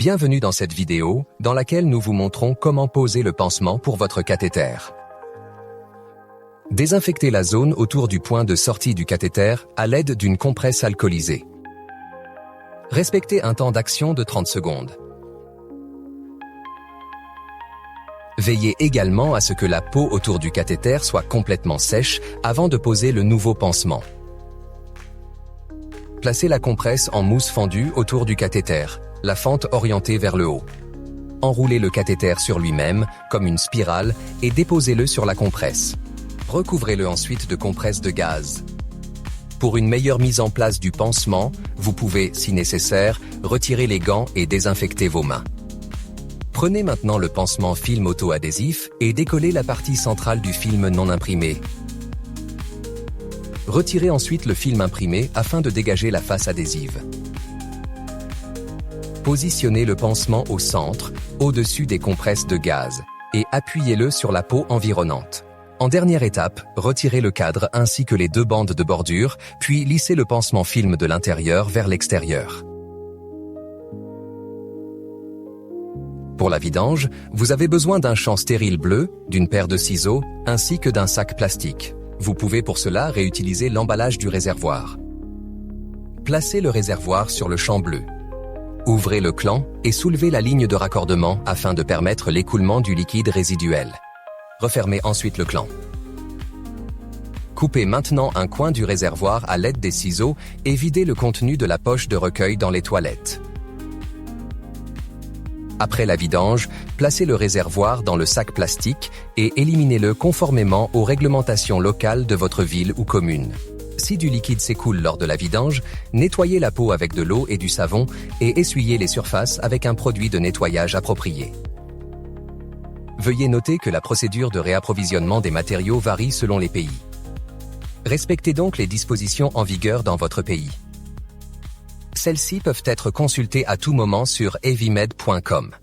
Bienvenue dans cette vidéo, dans laquelle nous vous montrons comment poser le pansement pour votre cathéter. Désinfectez la zone autour du point de sortie du cathéter à l'aide d'une compresse alcoolisée. Respectez un temps d'action de 30 secondes. Veillez également à ce que la peau autour du cathéter soit complètement sèche avant de poser le nouveau pansement. Placez la compresse en mousse fendue autour du cathéter, la fente orientée vers le haut. Enroulez le cathéter sur lui-même, comme une spirale, et déposez-le sur la compresse. Recouvrez-le ensuite de compresse de gaz. Pour une meilleure mise en place du pansement, vous pouvez, si nécessaire, retirer les gants et désinfecter vos mains. Prenez maintenant le pansement film auto-adhésif et décollez la partie centrale du film non imprimé. Retirez ensuite le film imprimé afin de dégager la face adhésive. Positionnez le pansement au centre, au-dessus des compresses de gaz, et appuyez-le sur la peau environnante. En dernière étape, retirez le cadre ainsi que les deux bandes de bordure, puis lissez le pansement film de l'intérieur vers l'extérieur. Pour la vidange, vous avez besoin d'un champ stérile bleu, d'une paire de ciseaux, ainsi que d'un sac plastique. Vous pouvez pour cela réutiliser l'emballage du réservoir. Placez le réservoir sur le champ bleu. Ouvrez le clan et soulevez la ligne de raccordement afin de permettre l'écoulement du liquide résiduel. Refermez ensuite le clan. Coupez maintenant un coin du réservoir à l'aide des ciseaux et videz le contenu de la poche de recueil dans les toilettes. Après la vidange, placez le réservoir dans le sac plastique et éliminez-le conformément aux réglementations locales de votre ville ou commune. Si du liquide s'écoule lors de la vidange, nettoyez la peau avec de l'eau et du savon et essuyez les surfaces avec un produit de nettoyage approprié. Veuillez noter que la procédure de réapprovisionnement des matériaux varie selon les pays. Respectez donc les dispositions en vigueur dans votre pays. Celles-ci peuvent être consultées à tout moment sur heavymed.com.